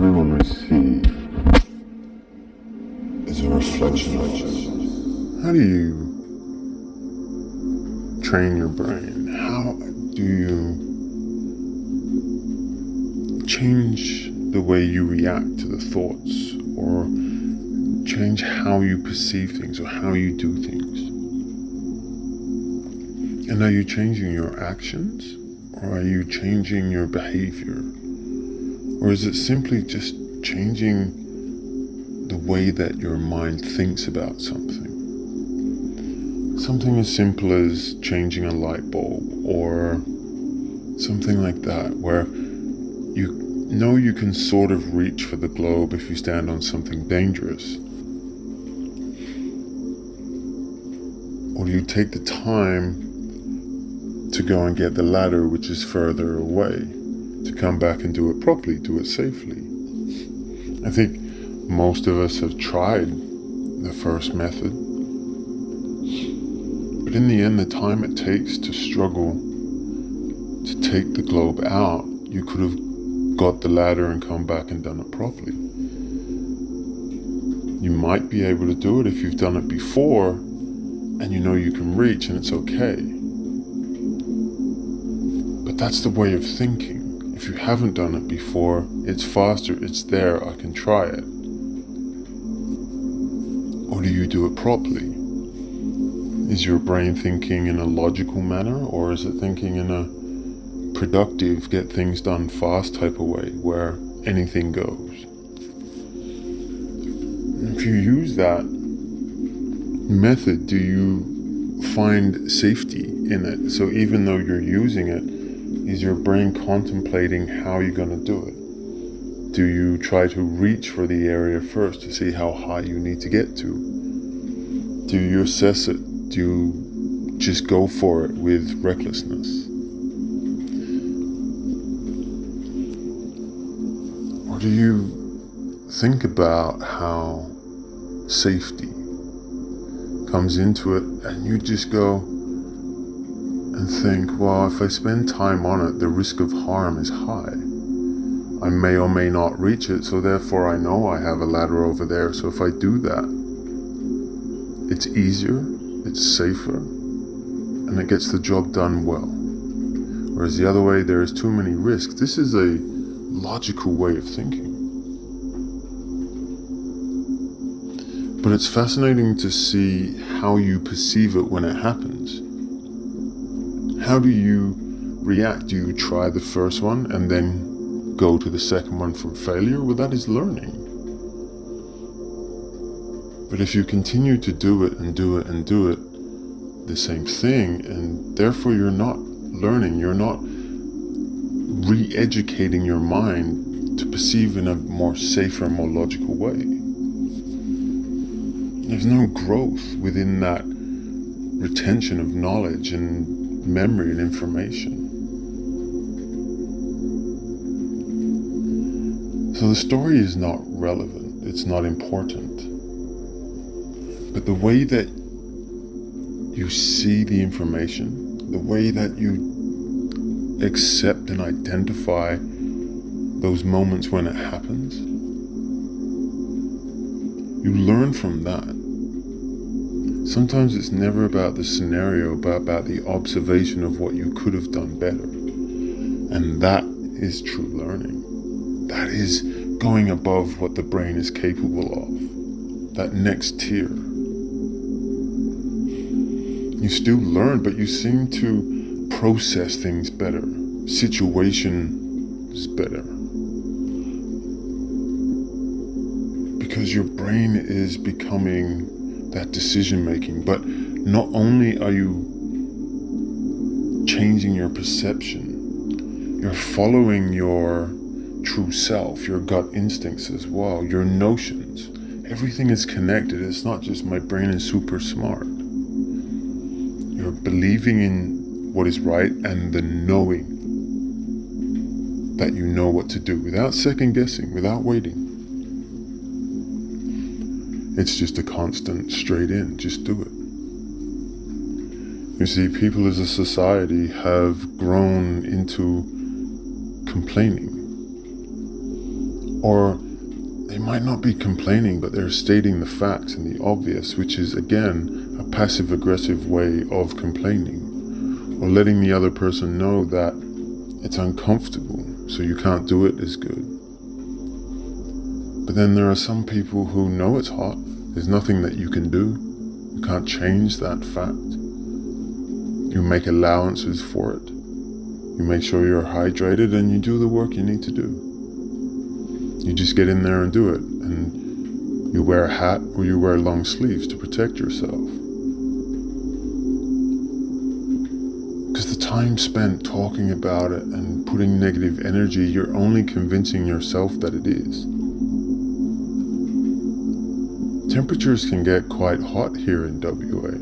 everyone receives is a reflection of us. How do you train your brain? How do you change the way you react to the thoughts, or change how you perceive things or how you do things? And are you changing your actions, or are you changing your behavior? Or is it simply just changing the way that your mind thinks about something? Something as simple as changing a light bulb, or something like that, where you know you can sort of reach for the globe if you stand on something dangerous. Or do you take the time to go and get the ladder, which is further away, to come back and do it properly, do it safely? I think most of us have tried the first method, but in the end, the time it takes to struggle to take the globe out, you could have got the ladder and come back and done it properly. You might be able to do it if you've done it before and you know you can reach and it's okay. But that's the way of thinking. If you haven't done it before, it's faster, it's there, I can try it. Or do you do it properly? Is your brain thinking in a logical manner, or is it thinking in a productive, get things done fast type of way, where anything goes? If you use that method, do you find safety in it? So even though you're using it, is your brain contemplating how you're going to do it? Do you try to reach for the area first to see how high you need to get to? Do you assess it? Do you just go for it with recklessness? Or do you think about how safety comes into it and you just go and think, well, if I spend time on it, the risk of harm is high. I may or may not reach it, so therefore I know I have a ladder over there, so if I do that, it's easier, it's safer, and it gets the job done well. Whereas the other way, there is too many risks. This is a logical way of thinking. But it's fascinating to see how you perceive it when it happens. How do you react? Do you try the first one and then go to the second one from failure? Well, that is learning. But if you continue to do it and do it and do it, the same thing, and therefore you're not learning, you're not re-educating your mind to perceive in a more safer, more logical way. There's no growth within that retention of knowledge and memory and information. So the story is not relevant, it's not important. But the way that you see the information, the way that you accept and identify those moments when it happens, you learn from that. Sometimes it's never about the scenario, but about the observation of what you could have done better. And that is true learning. That is going above what the brain is capable of. That next tier. You still learn, but you seem to process things better. Situations better. Because your brain is becoming that decision making. But not only are you changing your perception, you're following your true self, your gut instincts as well, your notions. Everything is connected. It's not just my brain is super smart. You're believing in what is right and the knowing that you know what to do without second guessing, without waiting. It's just a constant straight in, just do it. You see, people as a society have grown into complaining Or they might not be complaining, but they're stating the facts and the obvious, which is again a passive-aggressive way of complaining, or letting the other person know that it's uncomfortable, so you can't do it as good. But then there are some people who know it's hot. There's nothing that you can do. You can't change that fact. You make allowances for it. You make sure you're hydrated and you do the work you need to do. You just get in there and do it. And you wear a hat or you wear long sleeves to protect yourself. Because the time spent talking about it and putting negative energy, you're only convincing yourself that it is. Temperatures can get quite hot here in WA.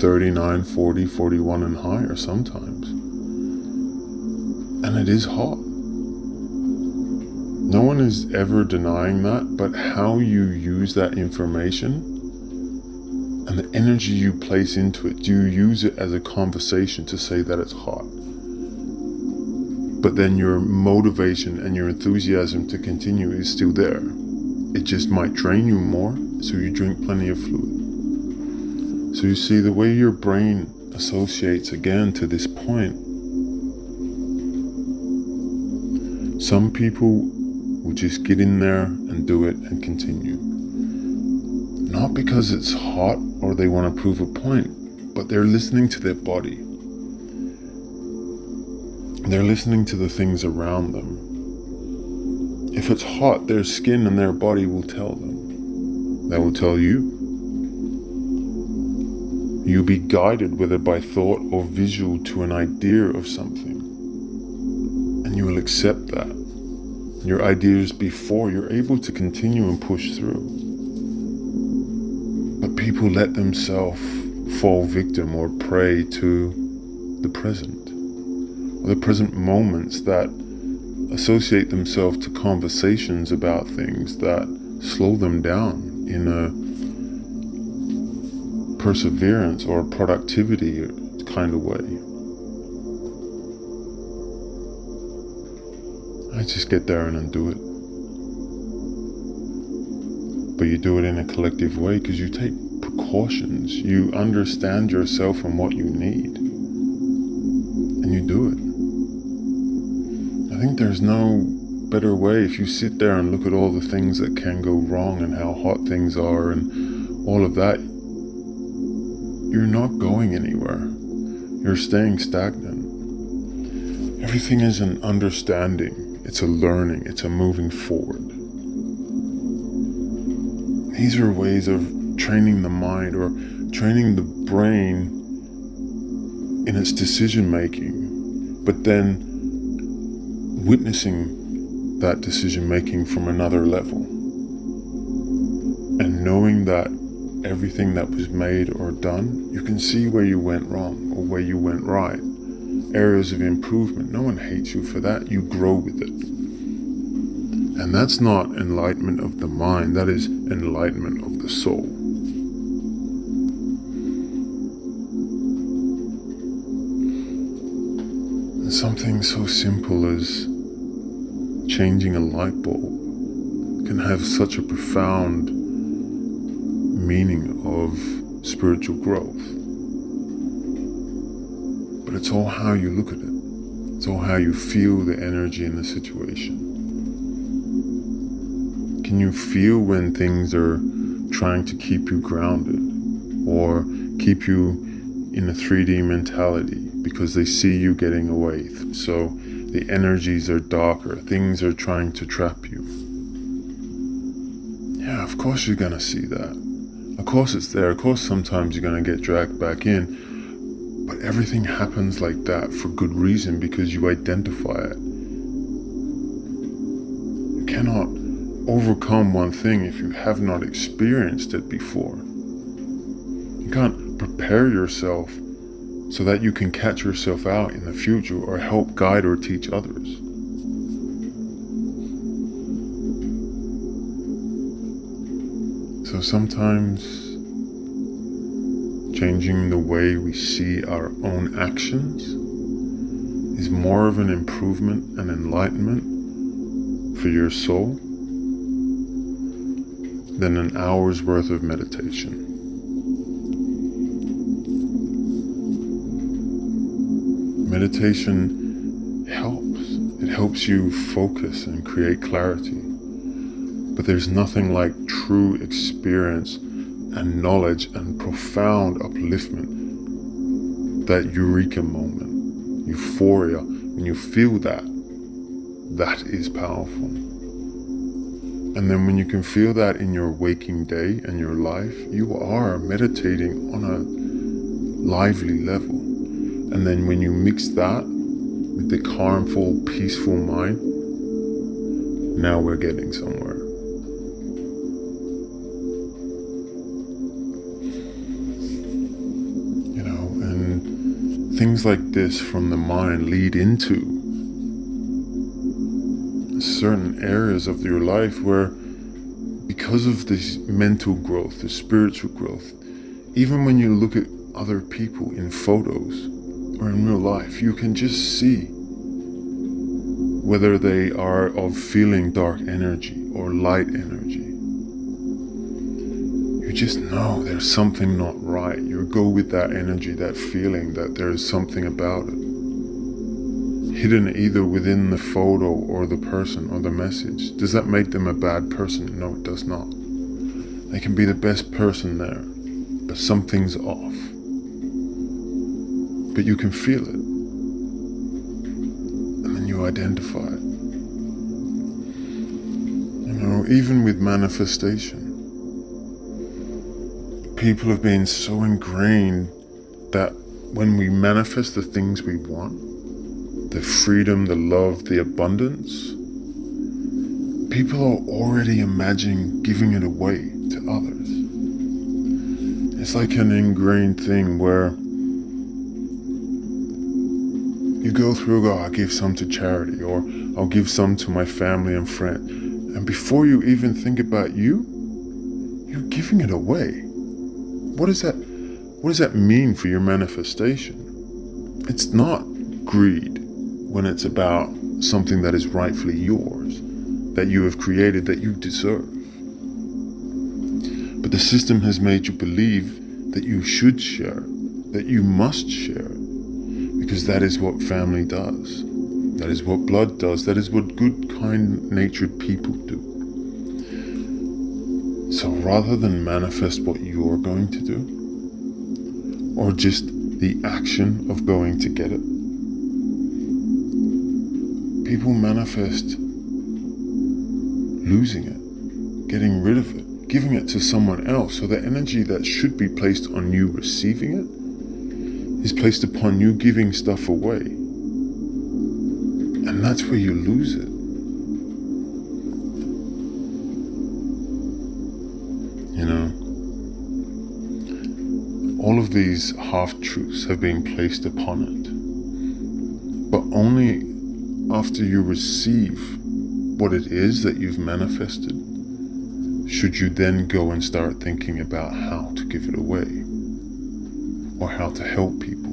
39, 40, 41 and higher sometimes. And it is hot. No one is ever denying that, but how you use that information and the energy you place into it, do you use it as a conversation to say that it's hot? But then your motivation and your enthusiasm to continue is still there. It just might drain you more, so you drink plenty of fluid. So you see the way your brain associates again to this point. Some people will just get in there and do it and continue. Not because it's hot or they want to prove a point, but they're listening to their body. They're listening to the things around them. If it's hot, their skin and their body will tell them. They will tell you. You'll be guided, whether by thought or visual, to an idea of something. And you will accept that. Your ideas before you're able to continue and push through. But people let themselves fall victim or prey to the present. Or the present moments that associate themselves to conversations about things that slow them down in a perseverance or productivity kind of way. I just get there and undo it. But you do it in a collective way because you take precautions. You understand yourself and what you need. And you do it. I think there's no better way. If you sit there and look at all the things that can go wrong and how hot things are and all of that, you're not going anywhere. You're staying stagnant. Everything is an understanding. It's a learning. It's a moving forward. These are ways of training the mind or training the brain in its decision making, but then witnessing that decision making from another level and knowing that everything that was made or done, you can see where you went wrong or where you went right. Areas of improvement. No one hates you for that. You grow with it. And that's not enlightenment of the mind. That is enlightenment of the soul. And something so simple as changing a light bulb can have such a profound meaning of spiritual growth. But it's all how you look at it. It's all how you feel the energy in the situation. Can you feel when things are trying to keep you grounded or keep you in a 3D mentality because they see you getting away? So the energies are darker. Things are trying to trap you. Yeah, of course you're going to see that. Of course it's there. Of course sometimes you're going to get dragged back in. But everything happens like that for good reason because you identify it. You cannot overcome one thing if you have not experienced it before. You can't prepare yourself so that you can catch yourself out in the future or help guide or teach others. So sometimes changing the way we see our own actions is more of an improvement and enlightenment for your soul than an hour's worth of meditation. Meditation helps. It helps you focus and create clarity. But there's nothing like true experience and knowledge and profound upliftment. That eureka moment, euphoria, when you feel that, that is powerful. And then when you can feel that in your waking day and your life, you are meditating on a lively level. And then when you mix that with the calmful, peaceful mind, now we're getting somewhere. You know, and things like this from the mind lead into certain areas of your life where, because of this mental growth, the spiritual growth, even when you look at other people in photos or in real life, you can just see whether they are of feeling dark energy or light energy. You just know there's something not right. You go with that energy, that feeling that there's something about it, hidden either within the photo or the person or the message. Does that make them a bad person? No, it does not. They can be the best person there, but something's off. But you can feel it, and then you identify it. You know, even with manifestation, people have been so ingrained that when we manifest the things we want, the freedom, the love, the abundance, people are already imagining giving it away to others. It's like an ingrained thing where you go through, I'll give some to charity, or I'll give some to my family and friends. And before you even think about you, you're giving it away. What does that mean for your manifestation? It's not greed when it's about something that is rightfully yours, that you have created, that you deserve. But the system has made you believe that you should share it, that you must share it, because that is what family does. That is what blood does. That is what good, kind-natured people do. So rather than manifest what you're going to do, or just the action of going to get it, people manifest losing it, getting rid of it, giving it to someone else. So the energy that should be placed on you receiving it is placed upon you giving stuff away. And that's where you lose it. You know, all of these half-truths have been placed upon it. But only after you receive what it is that you've manifested, should you then go and start thinking about how to give it away, or how to help people.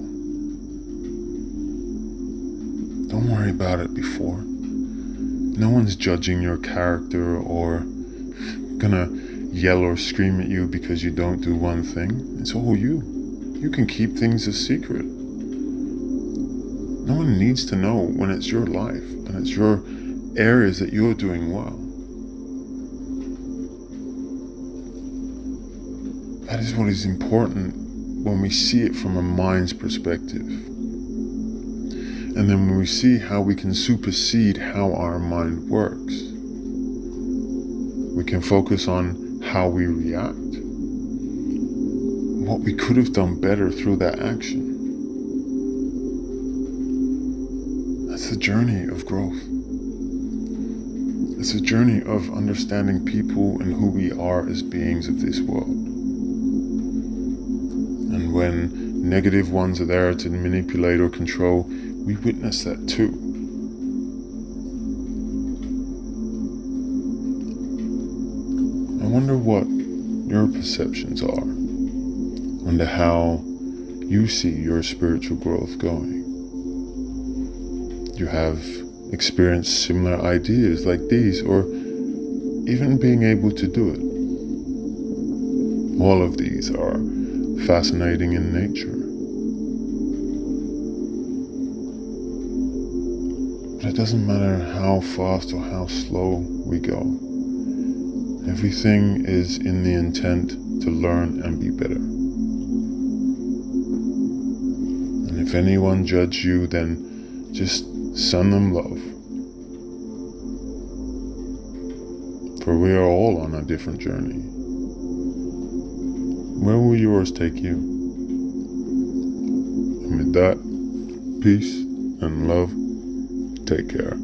Don't worry about it before. No one's judging your character or gonna yell or scream at you because you don't do one thing. It's all you. You can keep things a secret. No one needs to know when it's your life and it's your areas that you're doing well. That is what is important when we see it from a mind's perspective. And then when we see how we can supersede how our mind works, we can focus on how we react, what we could have done better through that action. That's the journey of growth. It's a journey of understanding people and who we are as beings of this world. And when negative ones are there to manipulate or control, we witness that too. I wonder what your perceptions are. Wonder how you see your spiritual growth going. You have experience similar ideas like these, or even being able to do it. All of these are fascinating in nature. But it doesn't matter how fast or how slow we go. Everything is in the intent to learn and be better. And if anyone judge you, then just send them love. For we are all on a different journey. Where will yours take you? And with that, peace and love, take care.